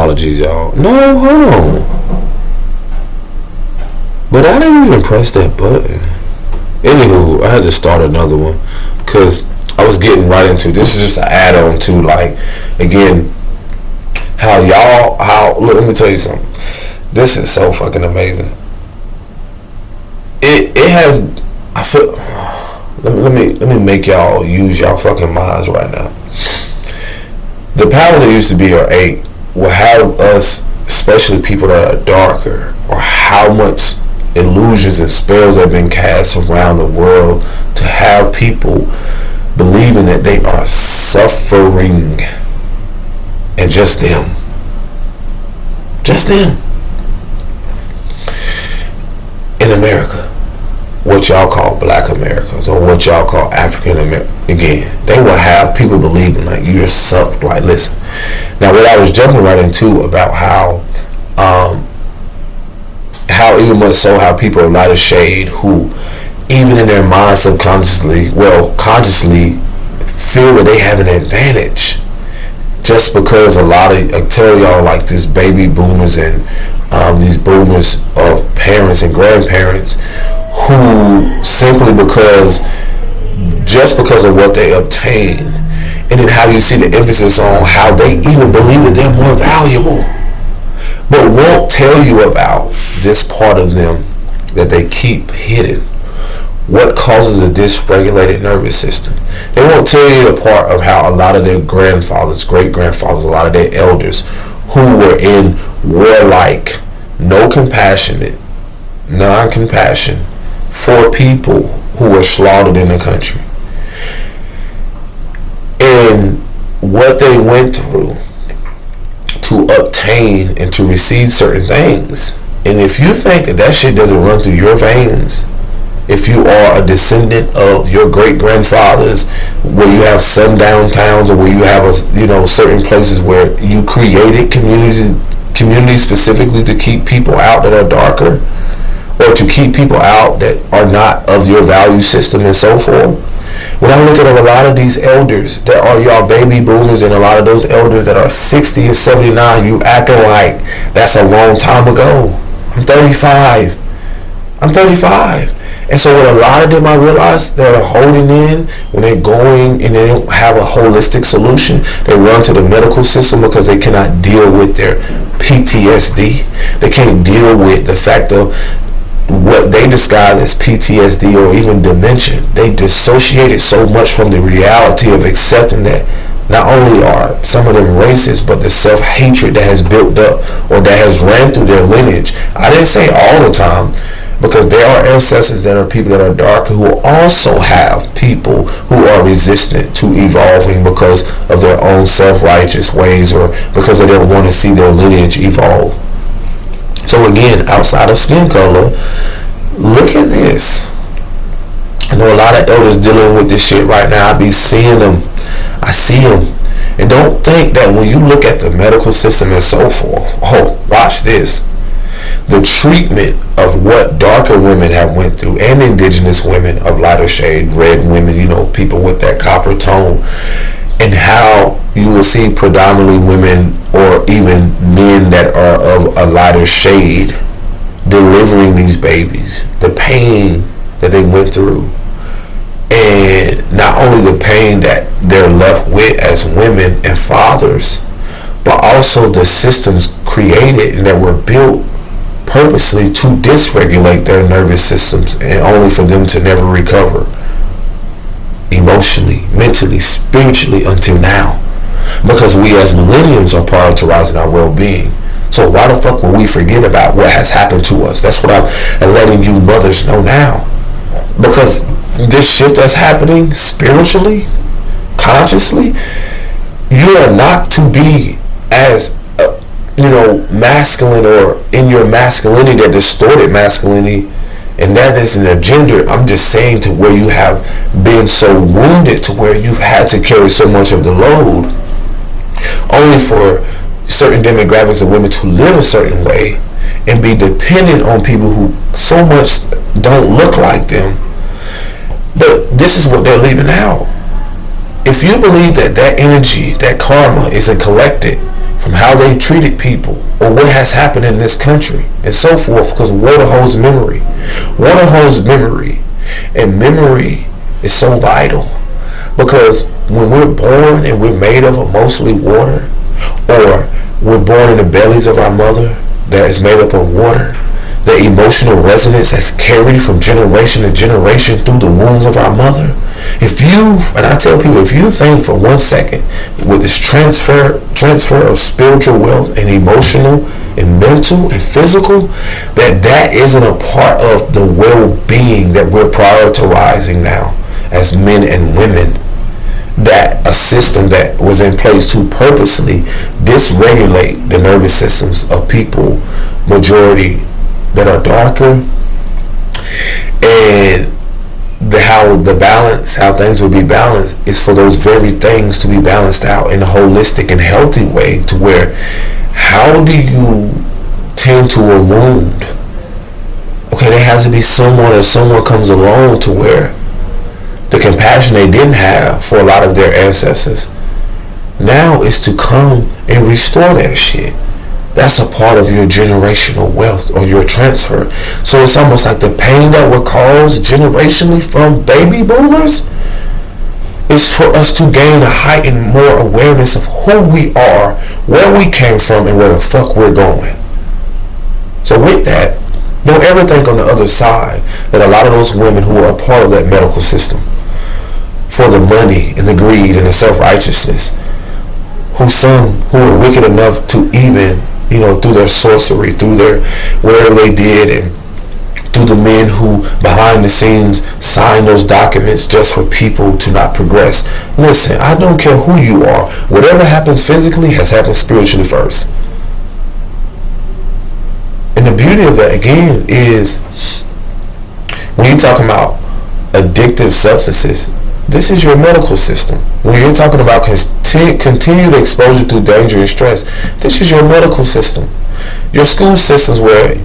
apologies, y'all. No, hold on. But I didn't even press that button. Anywho, I had to start another one because I was getting right into this. Is just an add-on to, like, again, let me tell you something. This is so fucking amazing. It has, I feel, let me make y'all use y'all fucking minds right now. The powers that used to be or 8 will have us, especially people that are darker, or how much illusions and spells have been cast around the world to have people believing that they are suffering, and just them. In America, what y'all call Black Americans, or what y'all call African Americans, again, they will have people believing like you're suffering. Like, listen. Now, what I was jumping right into about how even much so how people are lighter shade who, even in their mind subconsciously, consciously feel that they have an advantage just because a lot of, I tell y'all, like, this baby boomers and these boomers of parents and grandparents who simply because of what they obtain, and then how you see the emphasis on how they even believe that they're more valuable, but won't tell you about this part of them that they keep hidden. What causes a dysregulated nervous system? They won't tell you the part of how a lot of their grandfathers, great-grandfathers, a lot of their elders who were in warlike, non-compassion for people who were slaughtered in the country. And what they went through to obtain and to receive certain things. And if you think that shit doesn't run through your veins, if you are a descendant of your great-grandfathers, where you have sundown towns, or where you have certain places where you created communities specifically to keep people out that are darker, or to keep people out that are not of your value system and so forth. When I look at a lot of these elders that are y'all baby boomers, and a lot of those elders that are 60 and 79, you acting like that's a long time ago. I'm 35. And so what a lot of them, I realize, they're holding in when they're going and they don't have a holistic solution. They run to the medical system because they cannot deal with their PTSD. They can't deal with the fact of what they disguise as PTSD or even dementia. They dissociate it so much from the reality of accepting that not only are some of them racist, but the self-hatred that has built up or that has ran through their lineage. I didn't say all the time, because there are ancestors that are people that are dark who also have people who are resistant to evolving because of their own self-righteous ways, or because they don't want to see their lineage evolve. So again, outside of skin color, look at this. I know a lot of elders dealing with this shit right now. I be seeing them. I see them. And don't think that when you look at the medical system and so forth, watch this. The treatment of what darker women have went through, and indigenous women of lighter shade, red women, people with that copper tone, and how you will see predominantly women or even men that are of a lighter shade delivering these babies, the pain that they went through, and not only the pain that they're left with as women and fathers, but also the systems created and that were built purposely to dysregulate their nervous systems, and only for them to never recover emotionally, mentally, spiritually until now, because we as millenniums are prioritizing our well-being. So why the fuck will we forget about what has happened to us? That's what I'm letting you mothers know now, because this shit that's happening spiritually, consciously, you are not to be as masculine, or in your masculinity, that distorted masculinity, and that isn't a gender. I'm just saying, to where you have been so wounded to where you've had to carry so much of the load, only for certain demographics of women to live a certain way and be dependent on people who so much don't look like them. But this is what they're leaving out. If you believe that energy, that karma, isn't collected from how they treated people or what has happened in this country and so forth, because water holds memory. Water holds memory, and memory is so vital, because when we're born and we're made of mostly water, or we're born in the bellies of our mother that is made up of water, the emotional resonance that's carried from generation to generation through the wombs of our mother. And I tell people, if you think for 1 second with this transfer of spiritual wealth and emotional and mental and physical, that isn't a part of the well-being that we're prioritizing now as men and women, that a system that was in place to purposely dysregulate the nervous systems of people, majority that are darker, and how things would be balanced is for those very things to be balanced out in a holistic and healthy way, to where, how do you tend to a wound? Okay, there has to be someone comes along to where the compassion they didn't have for a lot of their ancestors now is to come and restore that shit. That's a part of your generational wealth or your transfer. So it's almost like the pain that were caused generationally from baby boomers is for us to gain a heightened more awareness of who we are, where we came from, and where the fuck we're going. So with that, don't ever think on the other side that a lot of those women who are a part of that medical system, for the money and the greed and the self-righteousness, who were wicked enough to even, through their sorcery, through their whatever they did, and through the men who behind the scenes signed those documents just for people to not progress. Listen, I don't care who you are. Whatever happens physically has happened spiritually first. And the beauty of that, again, is when you're talking about addictive substances, this is your medical system. When you're talking about continued exposure to danger and stress, this is your medical system. Your school systems, where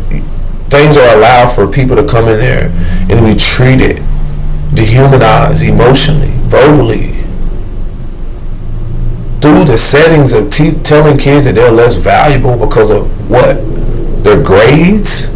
things are allowed for people to come in there and be treated, dehumanized emotionally, verbally, through the settings of telling kids that they're less valuable because of what? Their grades?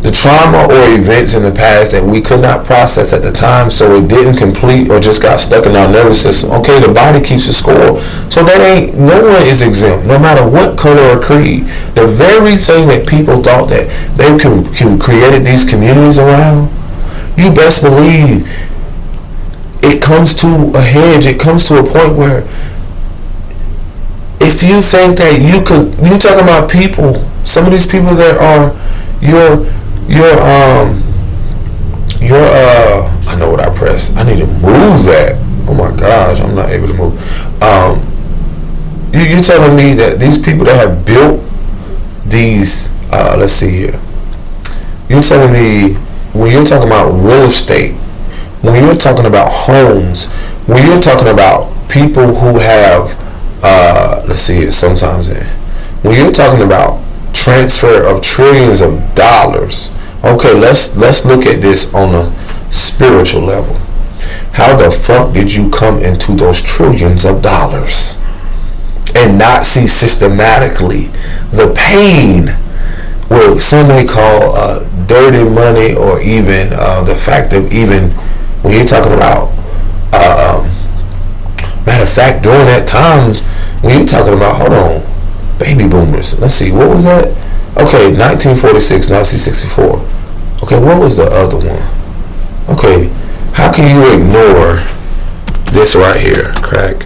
The trauma or events in the past that we could not process at the time, so it didn't complete or just got stuck in our nervous system. Okay, the body keeps a score. So no one is exempt, no matter what color or creed. The very thing that people thought that they created these communities around, you best believe it comes to a hedge. It comes to a point where if you think that you talking about people, some of these people that are I know what I pressed. I need to move that. Oh my gosh, I'm not able to move. You're telling me that these people that have built these, let's see here. You're telling me, when you're talking about real estate, when you're talking about homes, when you're talking about people who have, let's see here, when you're talking about transfer of trillions of dollars. Okay, let's look at this on a spiritual level. How the fuck did you come into those trillions of dollars and not see systematically the pain, what some may call dirty money, or even the fact of, even when you're talking about matter of fact, during that time when you're talking about, hold on, baby boomers. Let's see, what was that? Okay, 1946, 1964. Okay, what was the other one? Okay, how can you ignore this right here? Crack.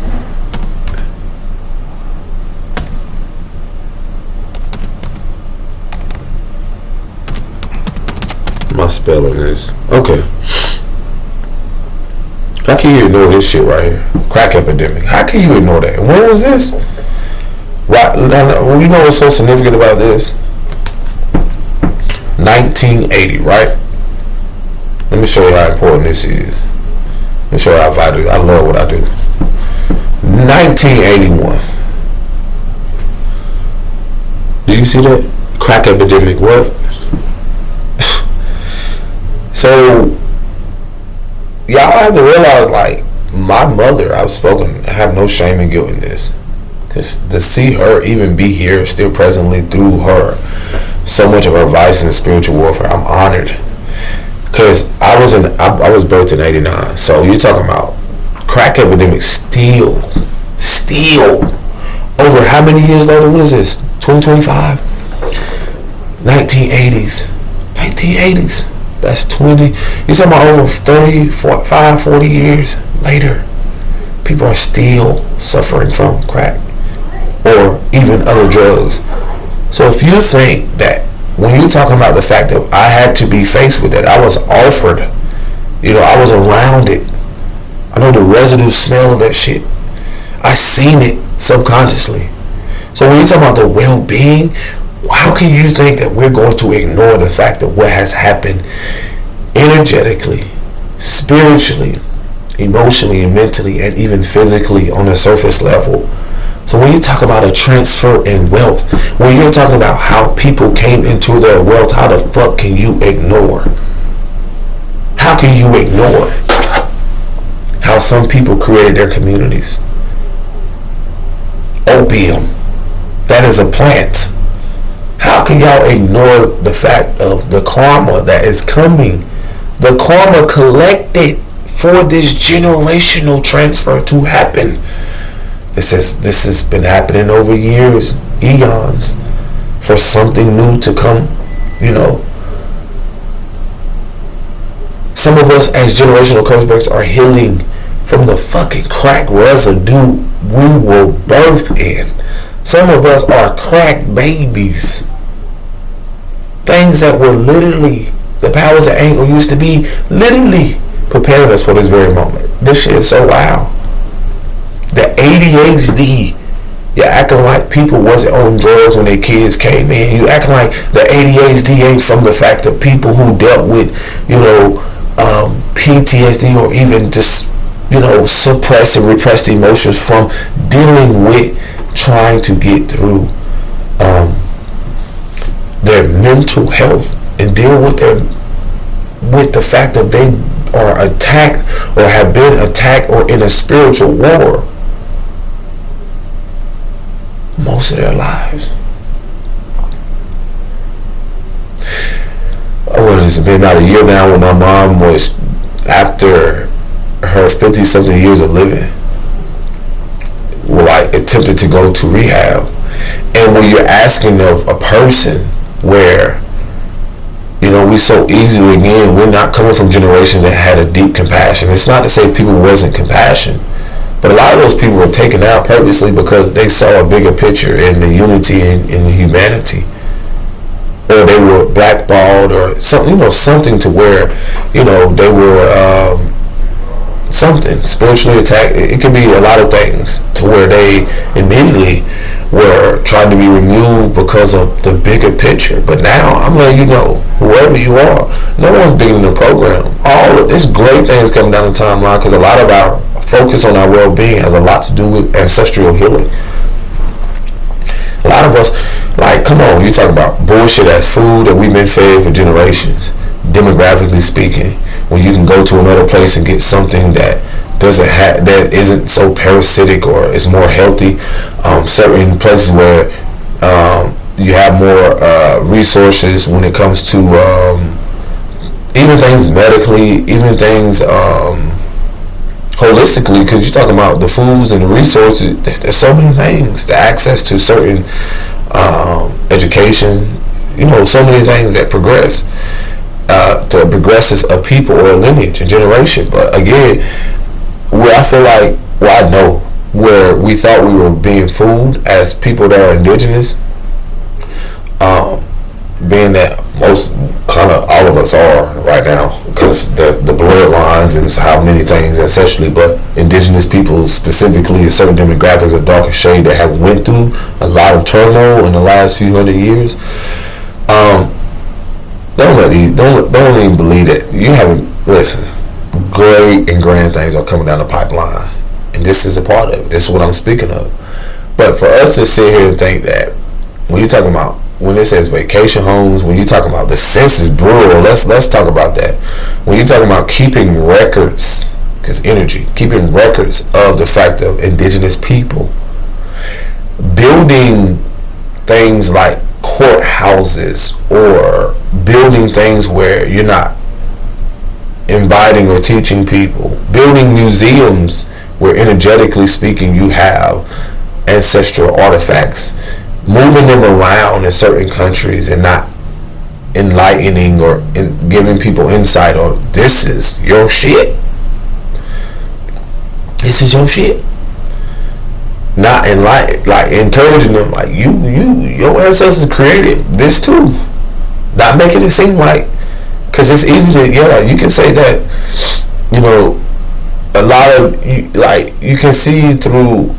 My spelling is okay. How can you ignore this shit right here? Crack epidemic. How can you ignore that? When was this? Right, you know what's so significant about this? 1980, right? Let me show you how important this is. Let me show you how vital. I love what I do. 1981. Do you see that? Crack epidemic. What? So y'all have to realize, like, my mother, I have no shame and guilt in this. Because to see her even be here still presently through her, so much of her vice and spiritual warfare, I'm honored. Because I was birthed in '89, so you're talking about crack epidemic still over how many years later? What is this? 2025? 1980s. That's 20. You're talking about over 30, 45, 40 years later. People are still suffering from crack or even other drugs. So if you think that when you're talking about the fact that I had to be faced with it, I was offered, I was around it. I know the residue smell of that shit. I seen it subconsciously. So when you're talking about the well-being, how can you think that we're going to ignore the fact of what has happened energetically, spiritually, emotionally, and mentally, and even physically on the surface level? So when you talk about a transfer in wealth, when you're talking about how people came into their wealth, how the fuck can you ignore? How can you ignore how some people created their communities? Opium, that is a plant. How can y'all ignore the fact of the karma that is coming? The karma collected for this generational transfer to happen. This has been happening over years, eons, for something new to come, Some of us as generational curse breakers are healing from the fucking crack residue we were birthed in. Some of us are crack babies. Things that were literally, the powers of anger used to be literally preparing us for this very moment. This shit is so wild. The ADHD, you're acting like people wasn't on drugs when their kids came in. You acting like the ADHD ain't from the fact of people who dealt with, PTSD or even just, suppressed or repressed emotions from dealing with trying to get through their mental health and deal with the fact that they are attacked or have been attacked or in a spiritual war most of their lives. It's been about a year now when my mom was, after her 50-something years of living, attempted to go to rehab. And when you're asking of a person where, we so easily, again, we're not coming from generations that had a deep compassion. It's not to say people wasn't compassion, but a lot of those people were taken out purposely because they saw a bigger picture in the unity and in the humanity. Or they were blackballed or something, something to where, they were something spiritually attacked. It could be a lot of things to where they immediately were trying to be removed because of the bigger picture. But now I'm letting you know, whoever you are, no one's bigger than the program. All of this great things coming down the timeline because a lot of our focus on our well-being has a lot to do with ancestral healing. A lot of us, come on, you talk about bullshit as food that we've been fed for generations, demographically speaking, when you can go to another place and get something that that isn't so parasitic or is more healthy. Certain places where you have more resources when it comes to even things medically, even things holistically, because you're talking about the foods and the resources. There's so many things, the access to certain education, so many things that progress to progresses a people or a lineage, a generation. But again, where I feel like, I know where we thought we were being fooled as people that are indigenous, being that most kind of all of us are right now, because the bloodlines and how many things ancestrally, but indigenous people specifically, certain demographics of darker shade that have went through a lot of turmoil in the last few hundred years. Don't even believe that you haven't. Listen, great and grand things are coming down the pipeline, and this is a part of it. This is what I'm speaking of. But for us to sit here and think that when you're talking about, when it says vacation homes, when you're talking about the Census Bureau, let's talk about that. When you're talking about keeping records, because energy, keeping records of the fact of indigenous people, building things like courthouses or building things where you're not inviting or teaching people, building museums where energetically speaking you have ancestral artifacts, moving them around in certain countries and not enlightening or giving people insight on this is your shit. This is your shit. Not enlighten, like encouraging them, like your ancestors created this too. Not making it seem like, because it's easy to, you can say that, a lot of, like, you can see through,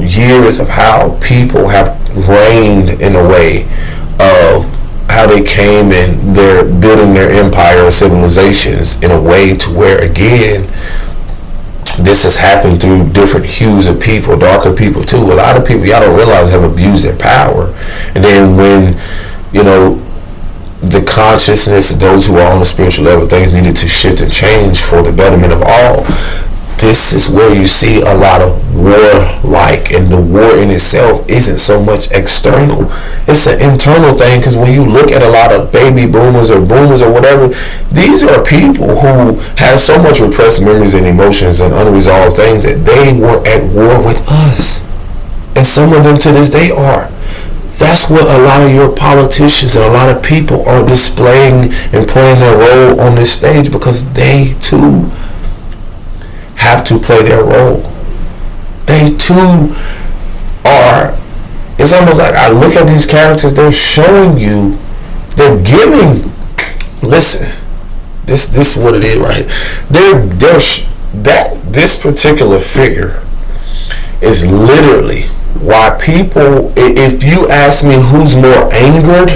years of how people have reigned in a way of how they came and they're building their empire or civilizations in a way to where, again, this has happened through different hues of people, darker people too. A lot of people, y'all don't realize, have abused their power. And then when, the consciousness of those who are on the spiritual level, things needed to shift and change for the betterment of all, this is where you see a lot of war-like, and the war in itself isn't so much external. It's an internal thing, because when you look at a lot of baby boomers or boomers or whatever, these are people who have so much repressed memories and emotions and unresolved things that they were at war with us. And some of them to this day are. That's what a lot of your politicians and a lot of people are displaying and playing their role on this stage, because they too have to play their role. They too are. It's almost like I look at these characters, they're showing you, they're giving, listen, this is what it is, right? This particular figure is literally why people, if you ask me who's more angered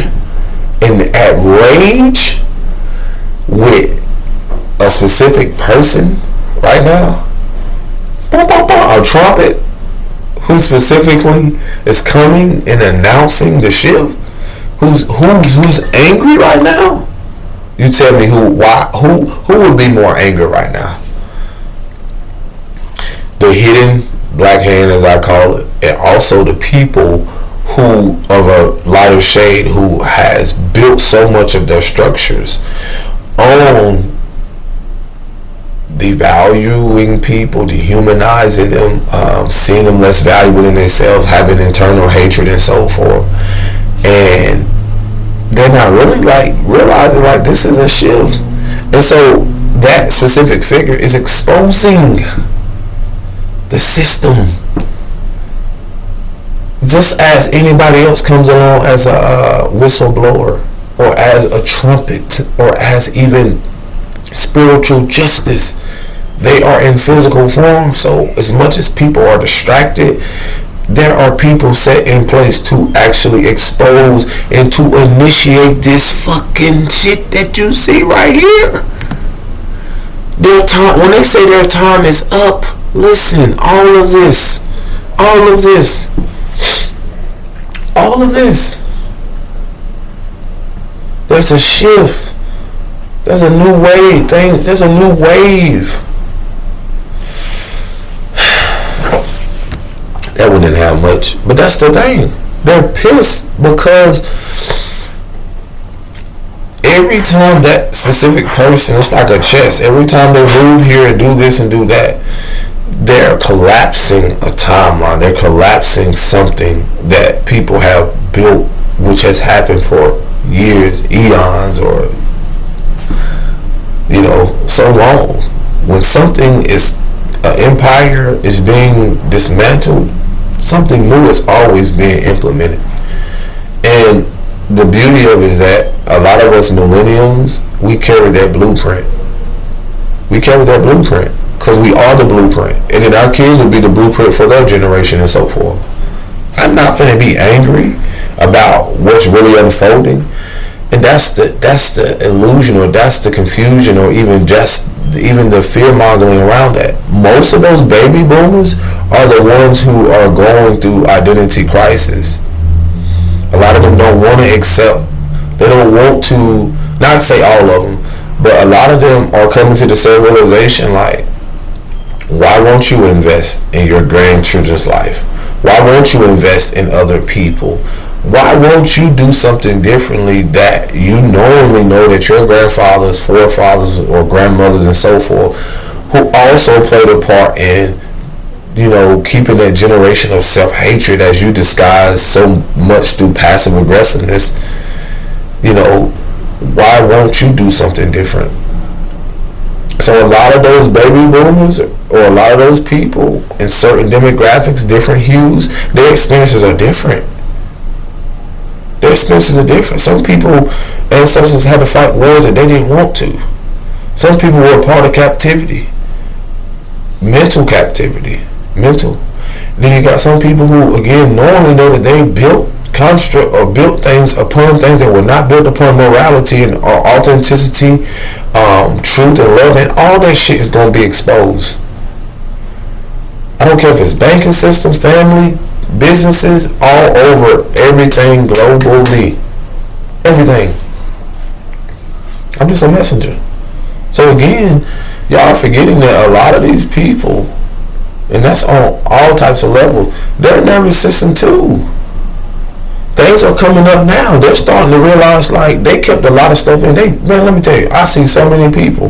and at rage with a specific person right now, a trumpet, who specifically is coming and announcing the shift, who's angry right now, you tell me who would be more angry right now? The hidden black hand, as I call it, and also the people who of a lighter shade who has built so much of their structures on devaluing people, dehumanizing them, seeing them less valuable in themselves, having internal hatred and so forth, and they're not really like realizing like this is a shift. And so that specific figure is exposing the system, just as anybody else comes along as a whistleblower or as a trumpet or as even spiritual justice. They are in physical form. So as much as people are distracted, there are people set in place to actually expose and to initiate this fucking shit that you see right here. Their time, when they say their time is up, listen, all of this, there's a shift. There's a new wave. There's a new wave. That one didn't have much. But that's the thing. They're pissed because every time that specific person, it's like a chess. Every time they move here and do this and do that, they're collapsing a timeline. They're collapsing something that people have built, which has happened for years, eons, or so long. When something is an empire is being dismantled, something new is always being implemented. And the beauty of it is that a lot of us millenniums, we carry that blueprint. Because we are the blueprint. And then our kids will be the blueprint for their generation and so forth. I'm not finna be angry about what's really unfolding. And that's the illusion, or that's the confusion, or even the fear-mongering around that. Most of those baby boomers are the ones who are going through identity crisis. A lot of them don't want to accept. They don't want to, not say all of them, but a lot of them are coming to the self-realization like, why won't you invest in your grandchildren's life? Why won't you invest in other people? Why won't you do something differently that you knowingly know that your grandfathers, forefathers, or grandmothers and so forth, who also played a part in, keeping that generation of self-hatred as you disguise so much through passive aggressiveness, why won't you do something different? So a lot of those baby boomers or a lot of those people in certain demographics, different hues, their experiences are different. Their experiences are different. Some people, ancestors had to fight wars that they didn't want to. Some people were a part of captivity. Mental captivity. Mental. Then you got some people who, again, knowingly know that they built construct or built things upon things that were not built upon morality and authenticity, truth and love, and all that shit is going to be exposed. I don't care if it's banking system, family, businesses, all over, everything globally. Everything. I'm just a messenger. So again, y'all are forgetting that a lot of these people, and that's on all types of levels, their nervous system too. Things are coming up now. They're starting to realize, like, they kept a lot of stuff in. Man, let me tell you, I see so many people.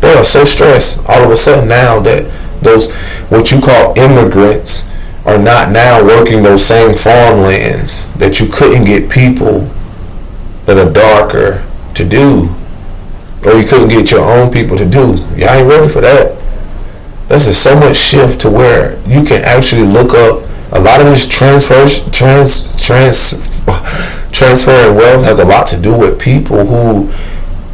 They are so stressed all of a sudden now that those, what you call immigrants, are not now working those same farmlands that you couldn't get people that are darker to do. Or you couldn't get your own people to do. Y'all ain't ready for that. There's just so much shift to where you can actually look up. A lot of this transferring wealth has a lot to do with people who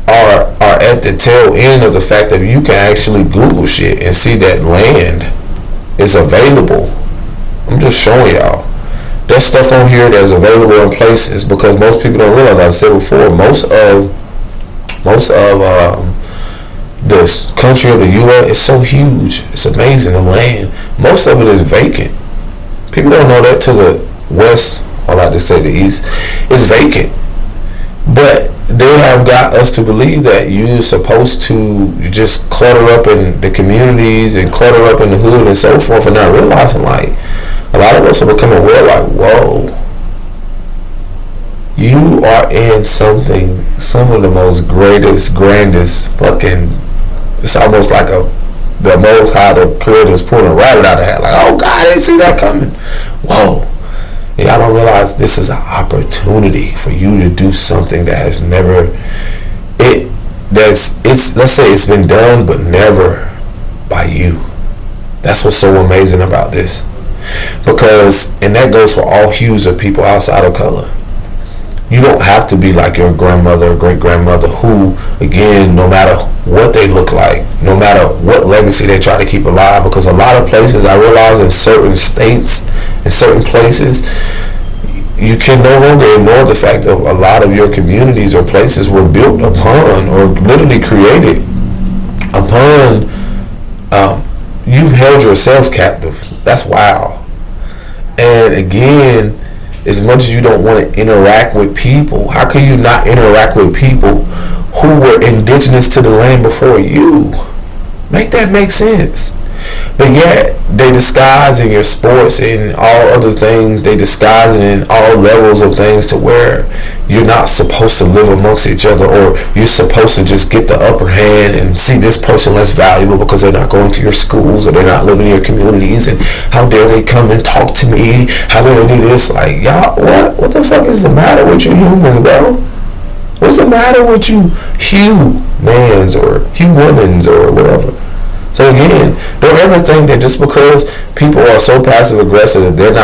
are at the tail end of the fact that you can actually Google shit and see that land is available. I'm just showing y'all. There's stuff on here that's available in places because most people don't realize. I've said before, most of this country of the U.S. is so huge. It's amazing, the land. Most of it is vacant. People don't know that to the west, I like to say the east, it's vacant. But they have got us to believe that you're supposed to just clutter up in the communities and clutter up in the hood and so forth, and not realizing, like, a lot of us are becoming aware, like, whoa, you are in some of the most grandest fucking, it's almost like the Most High, the Creator's pulling a rabbit out of the hat, like, oh God, I didn't see that coming. Whoa. Y'all don't realize this is an opportunity for you to do something that has never, let's say it's been done, but never by you. That's what's so amazing about this. Because, and that goes for all hues of people outside of color. You don't have to be like your grandmother or great-grandmother who, again, no matter what they look like, no matter what legacy they try to keep alive, because a lot of places, I realize in certain states, in certain places, you can no longer ignore the fact that a lot of your communities or places were built upon or literally created upon, you've held yourself captive. That's wild. And again, as much as you don't want to interact with people, how can you not interact with people who were indigenous to the land before you? Make that make sense. But yet, they disguise in your sports and all other things, they disguise it in all levels of things to where you're not supposed to live amongst each other, or you're supposed to just get the upper hand and see this person less valuable because they're not going to your schools or they're not living in your communities, and how dare they come and talk to me, how dare they do this. Like, y'all, what the fuck is the matter with you humans, bro? What's the matter with you humans or humans or whatever? So again, don't ever think that just because people are so passive aggressive that they're not